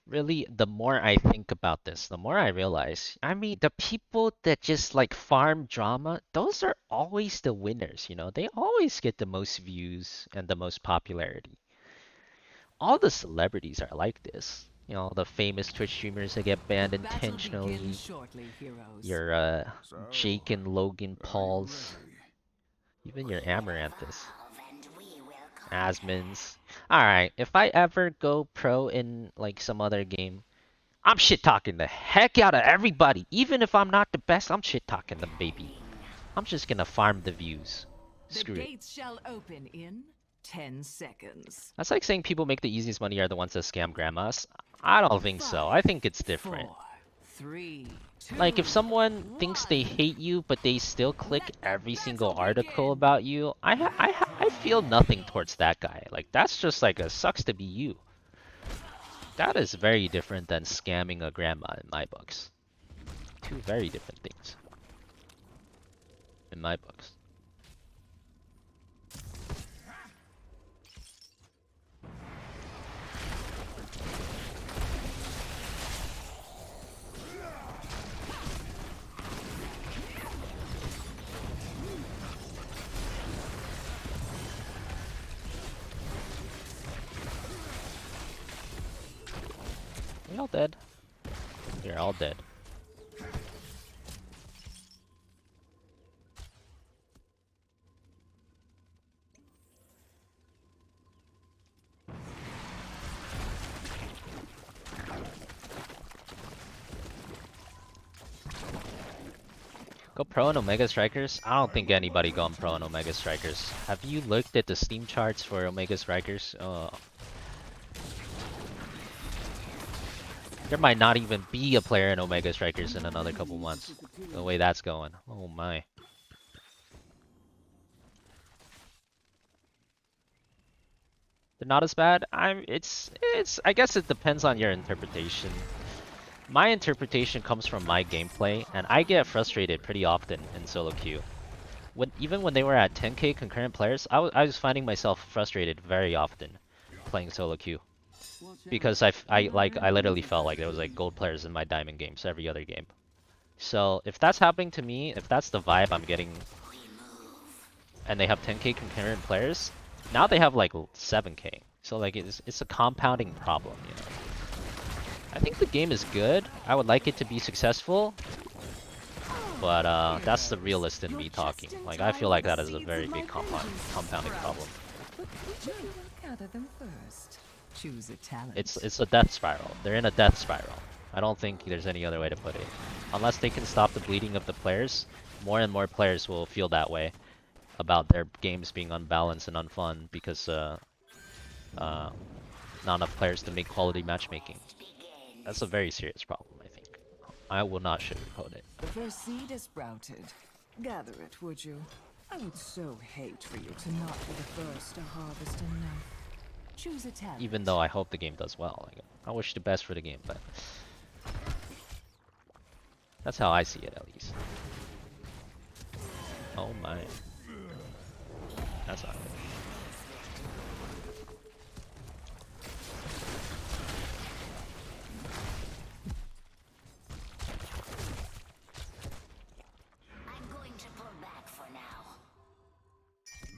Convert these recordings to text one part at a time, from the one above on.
Really, the more I think about this, the more I realize, I mean, the people that just like farm drama, those are always the winners, you know? They always get the most views and the most popularity. All the celebrities are like this. You know, the famous Twitch streamers that get banned Battle begins intentionally. shortly, heroes. Your So, Jake and Logan are you Pauls, ready? even We your will Amaranthus, evolve and we will conquer. Asmins. Alright, if I ever go pro in like some other game, I'm shit talking the heck out of everybody. Even if I'm not the best, I'm shit talking them, baby. I'm just gonna farm the views. The Screw it. gates shall open in 10 seconds. That's like saying people make the easiest money are the ones that scam grandmas. I don't think so. I 5, think it's different. 4, 3, 2, Like if someone thinks they 1. hate you but they still click Let the every single battle article begin. about you, I feel nothing towards that guy. Like that's just like a sucks to be you. That is very different than scamming a grandma in my books. Two very different things in my books. We all dead. You're all dead. Go pro in Omega Strikers? I don't think anybody going pro in Omega Strikers. Have you looked at the Steam charts for Omega Strikers? There might not even be a player in Omega Strikers in another couple months. The way that's going. Oh my. They're not as bad. I guess it depends on your interpretation. My interpretation comes from my gameplay, and I get frustrated pretty often in solo queue. Even when they were at 10k concurrent players, I was finding myself frustrated very often playing solo queue because I literally felt like there was like gold players in my diamond games every other game. So if that's happening to me, if that's the vibe I'm getting, and they have 10k concurrent players, now they have like 7k. So like it's a compounding problem, you know. I think the game is good. I would like it to be successful, but that's the realist in me talking. Like I feel like that is a very big compounding problem. But which of you will gather them first? Choose a talent. It's a death spiral. They're in a death spiral. I don't think there's any other way to put it. Unless they can stop the bleeding of the players, more and more players will feel that way about their games being unbalanced and unfun because not enough players to make quality matchmaking. That's a very serious problem, I think. I will not sugarcoat it. The first seed is sprouted. Gather it, would you? I would so hate for you to not be the first to harvest enough. Choose a talent. Even though I hope the game does well. Like, I wish the best for the game, but that's how I see it at least. Oh my. That's not good. I'm going to pull back for now.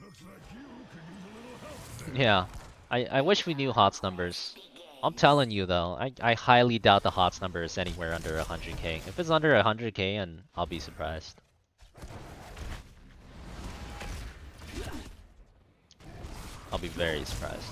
Looks like you could use a little help there. Yeah. I wish we knew HOTS numbers. I'm telling you though, I highly doubt the HOTS number is anywhere under 100k. If it's under 100k, and I'll be surprised. I'll be very surprised.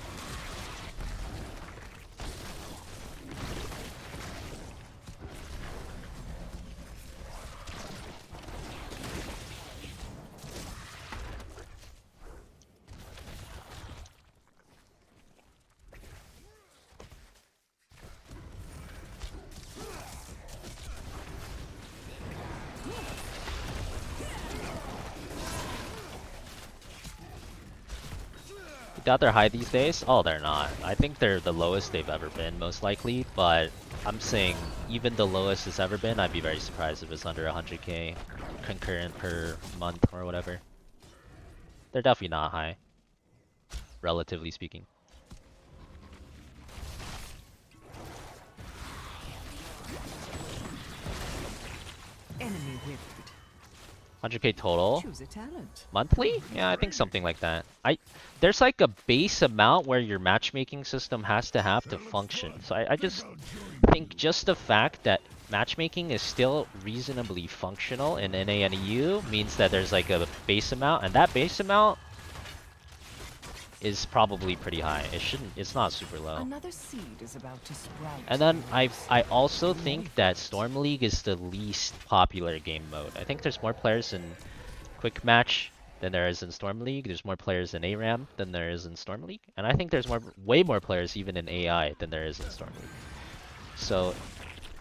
Doubt they're high these days? Oh, they're not. I think they're the lowest they've ever been, most likely, but I'm saying even the lowest it's ever been, I'd be very surprised if it's under 100k concurrent per month or whatever. They're definitely not high, relatively speaking. 100k total. Choose a talent. Monthly? Yeah, I think something like that. There's like a base amount where your matchmaking system has to have to function. So I just think just the fact that matchmaking is still reasonably functional in NA and EU means that there's like a base amount, and that base amount is probably pretty high. It's not super low. Another seed is about to sprout. And then I also think that Storm League is the least popular game mode. I think there's more players in Quick Match than there is in Storm League. There's more players in ARAM than there is in Storm League. And I think there's way more players even in AI than there is in Storm League. So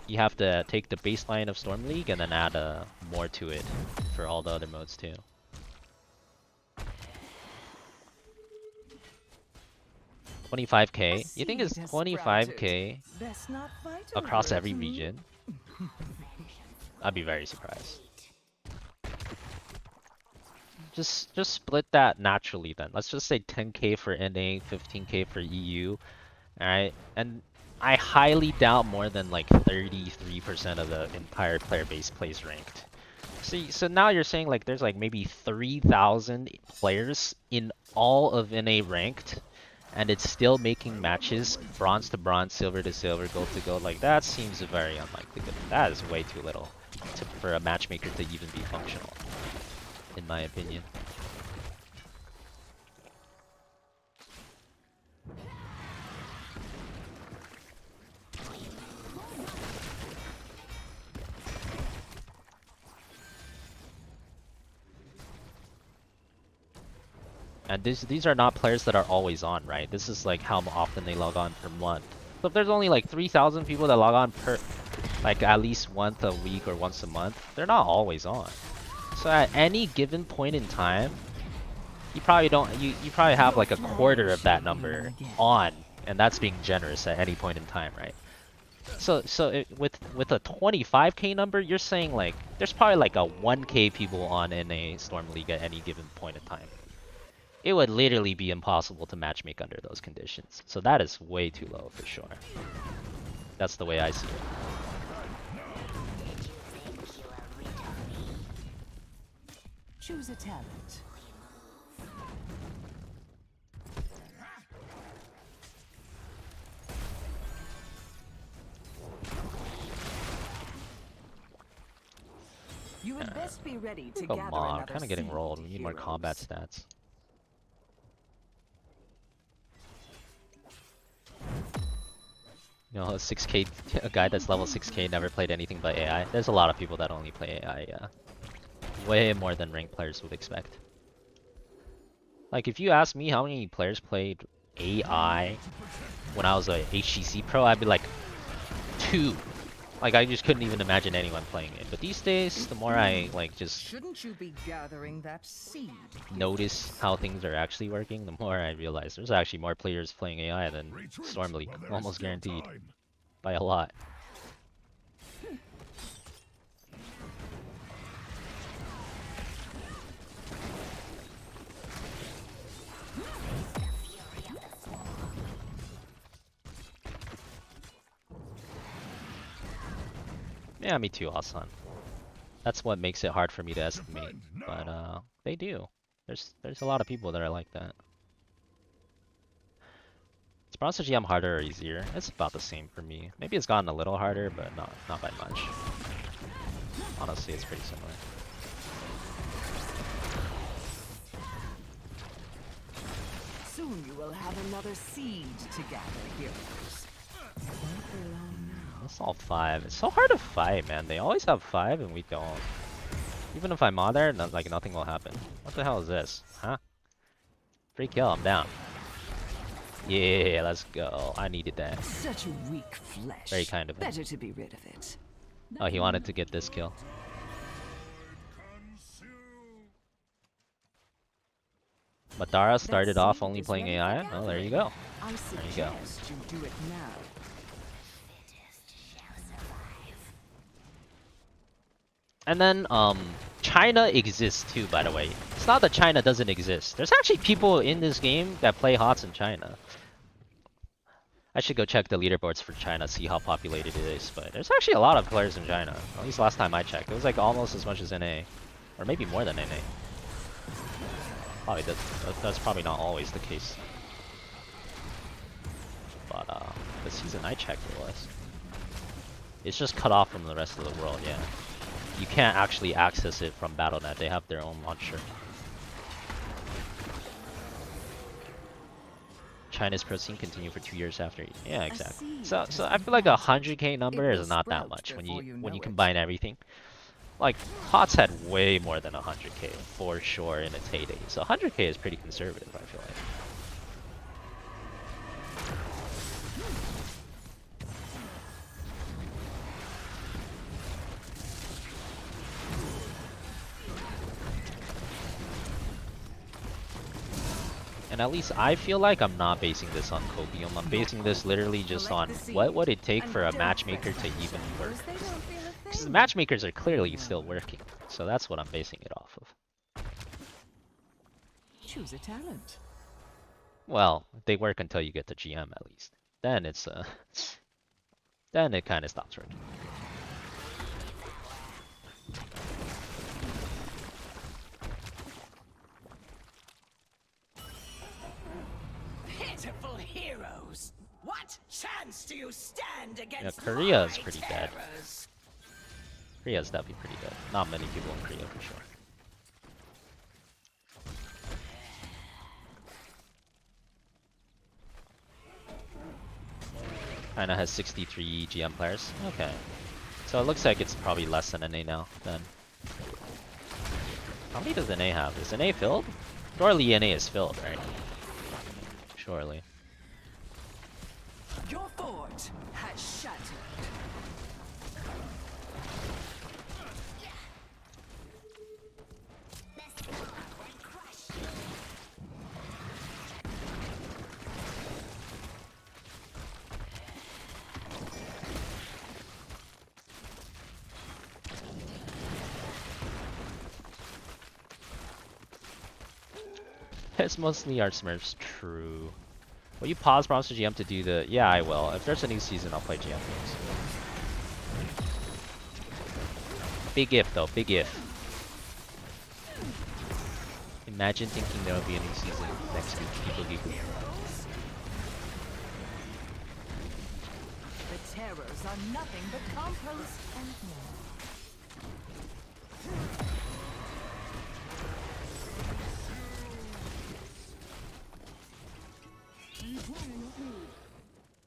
you have to take the baseline of Storm League and then add more to it for all the other modes too. $25k? You think it's $25k across every region? I'd be very surprised. Just split that naturally then. Let's just say 10k for NA, 15k for EU. Alright? And I highly doubt more than like 33% of the entire player base plays ranked. See, so now you're saying like there's like maybe 3,000 players in all of NA ranked, and it's still making matches bronze to bronze, silver to silver, gold to gold. Like that seems very unlikely. But that is way too little for a matchmaker to even be functional, in my opinion. And these are not players that are always on, right? This is like how often they log on per month. So if there's only like 3,000 people that log on per, like at least once a week or once a month, they're not always on. So at any given point in time, you probably have like a quarter of that number on, and that's being generous at any point in time, right? So with a 25k number, you're saying like there's probably like a 1k people on in a Storm League at any given point in time. It would literally be impossible to matchmake under those conditions. So that is way too low for sure. That's the way I see it. Choose a talent. You would best be ready to gather Come on, another kind of getting seed, rolled. We need more heroes. combat stats. You know, a 6k, a guy that's level 6k never played anything but AI. There's a lot of people that only play AI, yeah. Way more than ranked players would expect. Like, if you ask me how many players played AI when I was a HGC pro, I'd be like, 2. Like, I just couldn't even imagine anyone playing it. But these days, the more I, like, just Shouldn't you be gathering that seed? notice how things are actually working, the more I realize there's actually more players playing AI than Storm League. Almost guaranteed. By a lot. Yeah, me too, Hassan. That's what makes it hard for me to estimate. But they do. There's a lot of people that are like that. Is Bronze GM harder or easier? It's about the same for me. Maybe it's gotten a little harder, but not by much. Honestly, it's pretty similar. Soon you will have another seed to gather, heroes. Won't be long now. It's all 5. It's so hard to fight, man. They always have 5 and we don't. Even if I'm on there, like nothing will happen. What the hell is this? Huh? Free kill, I'm down. Yeah, let's go. I needed that. Such weak flesh. Very kind of him. Better to be rid of it. Oh, he wanted to get this kill. Madara started off only playing AI. Oh, there you go. I There you suggest you do it now. And then, China exists too, by the way. It's not that China doesn't exist. There's actually people in this game that play HOTS in China. I should go check the leaderboards for China, see how populated it is. But there's actually a lot of players in China. At least last time I checked. It was like almost as much as NA. Or maybe more than NA. Probably that's probably not always the case. But the season I checked it was. It's just cut off from the rest of the world, yeah. You can't actually access it from Battle.net. They have their own launcher. China's pro scene continued for 2 years after. Yeah, exactly. So I feel like 100K number is not that much when you combine everything. Like HOTS had way more than 100K for sure in its heyday. So 100K is pretty conservative, I feel like. And at least I feel like I'm not basing this on copium. I'm basing this literally just on what would it take for a matchmaker to even work. Because the matchmakers are clearly still working. So that's what I'm basing it off of. Choose a talent. Well, they work until you get to GM at least. Then it's then it kind of stops working. Pitiful heroes! What chance do you stand against? Yeah, Korea is pretty dead. Korea's definitely pretty dead. Not many people in Korea for sure. China has 63 GM players. Okay. So it looks like it's probably less than NA now, then. How many does NA have? Is NA filled? Surely NA is filled, right? Surely. Your fort has shattered. It's mostly our Smurfs, true. Will you pause Monster GM to do the... Yeah, I will. If there's a new season, I'll play GM games. Big if, though. Big if. Imagine thinking there will be a new season next week. People giggle. The terrors are nothing but compost and more.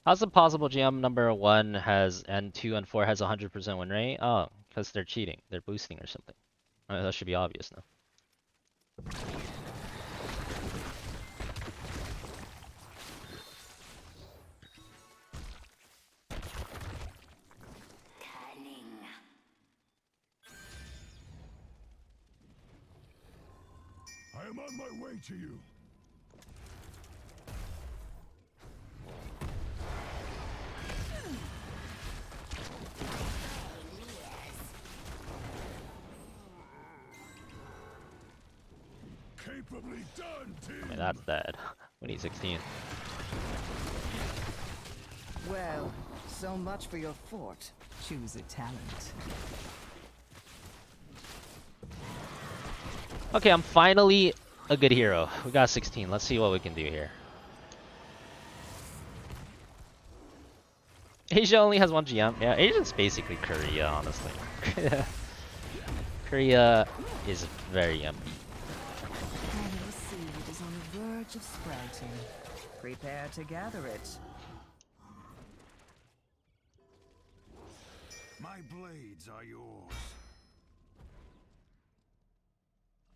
How's it possible GM number 1 has and 2 and 4 has 100% win rate? Oh, because they're cheating. They're boosting or something. That should be obvious now. I am on my way to you. Capably done, team. I mean, that's dead. We need 16. Well, so much for your fort. Choose a talent. Okay, I'm finally a good hero. We got 16. Let's see what we can do here. Asia only has 1 GM. Yeah, Asia's basically Korea, honestly. Korea is very empty. Your seed is on the verge of sprouting. Prepare to gather it. My blades are yours.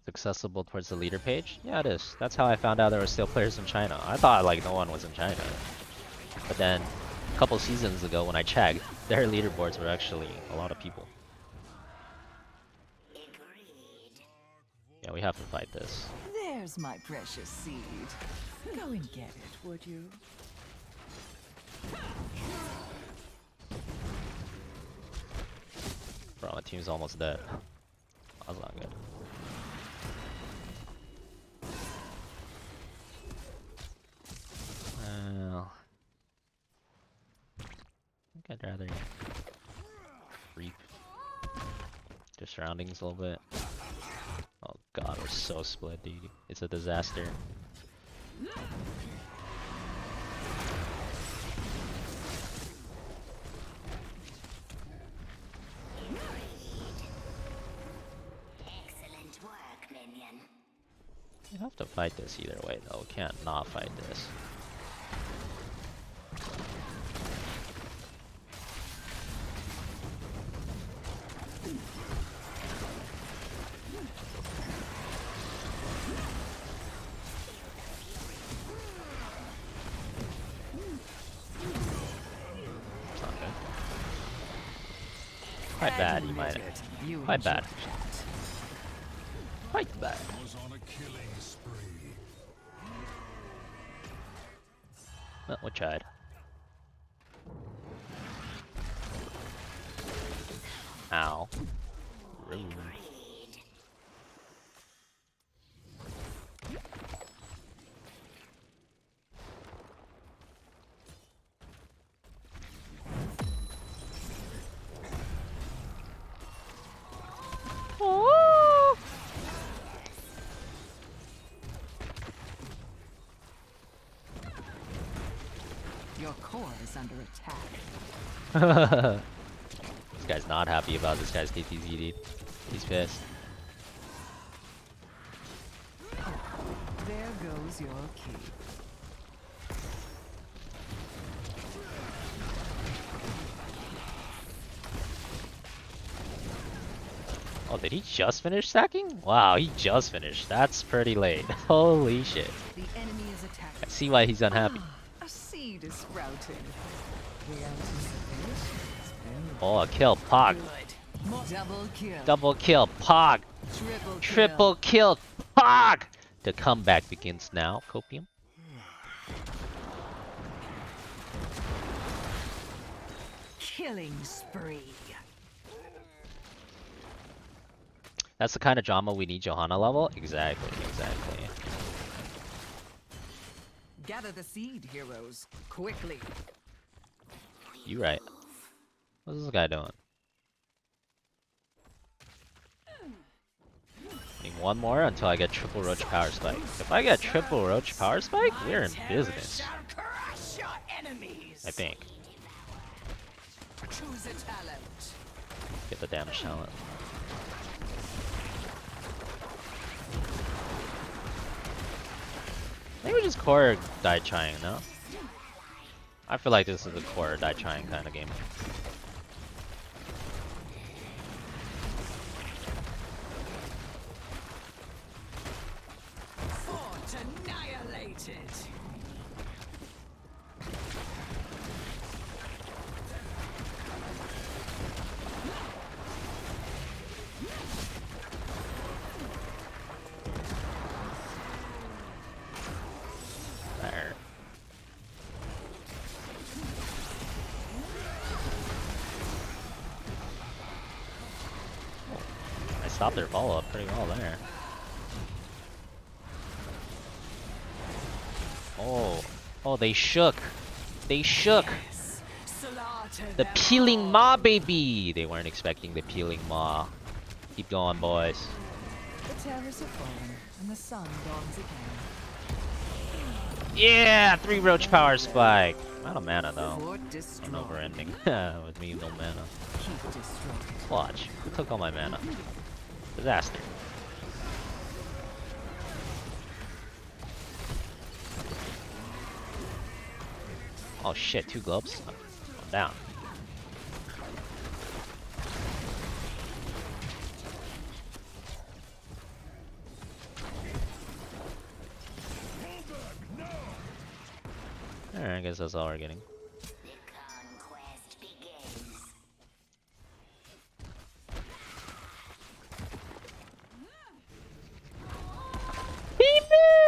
It's accessible towards the leader page? Yeah, it is. That's how I found out there were still players in China. I thought like no one was in China. But then a couple seasons ago when I checked, their leaderboards were actually a lot of people. Yeah, we have to fight this. There's my precious seed. Go and get it, would you? Bro, my team's almost dead. That's not good. Well, I think I'd rather reap the surroundings a little bit. God, we're so split, dude. It's a disaster. Excellent work, minion. You have to fight this either way, though. We can't not fight this. It's not good. Quite bad, you might. Quite bad. Quite bad. Was on a killing spree. Well, we tried. Ow. Rude. Oh. Your core is under attack. This guy's not happy about this guy's KTZ, dude. He's pissed. There goes your key. Oh, did he just finish stacking? Wow, he just finished. That's pretty late. Holy shit. The enemy is attacking. I see why he's unhappy. A seed is sprouted. The anticipation is very Oh, a kill. Pog. good. Double kill. Double kill. Pog. Triple kill. Pog! The comeback begins now. Copium. Killing spree. That's the kind of drama we need Johanna level. Exactly, exactly. Gather the seed, heroes, quickly. You right. What's this guy doing? Need one more until I get triple roach power spike. If I get triple roach power spike, we're in business. I think. Choose a talent. Get the damage talent. Maybe just core die trying, no? I feel like this is a core die trying kind of game. Fort annihilated. There. I stopped their follow up pretty well there. Oh, oh, they shook. They shook. The peeling maw, baby. They weren't expecting the peeling maw. Keep going, boys. The terrors have fallen, and the sun dawns again. Yeah, 3 roach power spike. I'm out of mana though. Fort I'm destroyed. over ending with me no mana. Keep destroyed. Watch, who took all my mana? Disaster. Oh shit, 2 globes? I'm down. Alright, I guess that's all we're getting. The conquest begins. He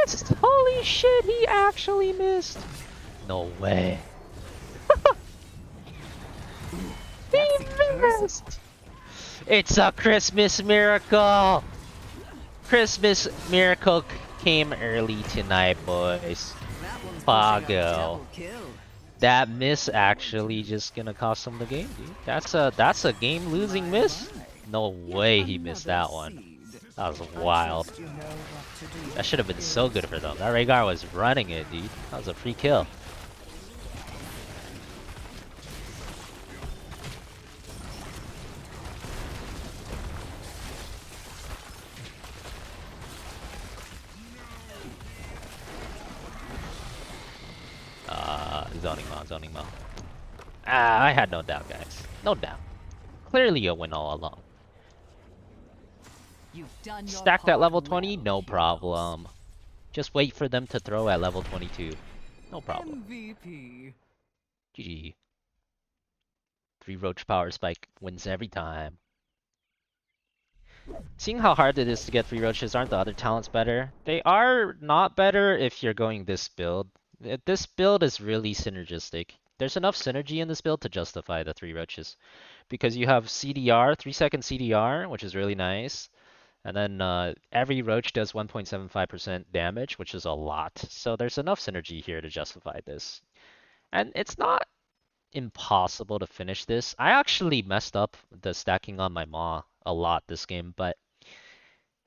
missed! Holy shit, he actually missed! No way. He missed! It's a Christmas miracle! Christmas miracle came early tonight, boys. That one's Pago. pushing a double kill. That miss actually just gonna cost him the game, dude. That's a game losing miss? No way he missed that one. Seed. That was I wild. trust you know what to do. That should have been so good for them. That Rhaegar was running it, dude. That was a free kill. Zoning Maw, Zoning Maw. Ah, I had no doubt, guys. No doubt. Clearly a win all along. You've done your Stacked at part level well, 20? No heroes. problem. Just wait for them to throw at level 22. No problem. MVP. GG. 3 Roach Power Spike wins every time. Seeing how hard it is to get 3 Roaches, aren't the other talents better? They are not better if you're going this build. This build is really synergistic. There's enough synergy in this build to justify the 3 Roaches. Because you have CDR, 3-second CDR, which is really nice. And then every roach does 1.75% damage, which is a lot. So there's enough synergy here to justify this. And it's not impossible to finish this. I actually messed up the stacking on my Maw a lot this game, but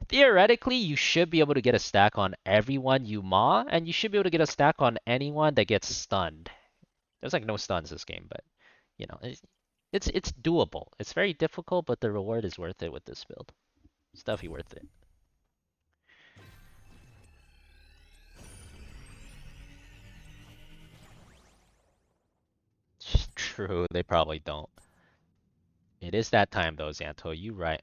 theoretically you should be able to get a stack on everyone you Maw, and you should be able to get a stack on anyone that gets stunned. There's like no stuns this game, but you know, it's doable. It's very difficult, but the reward is worth it with this build. It's definitely worth it. True, they probably don't. It is that time though, Xanto. You right.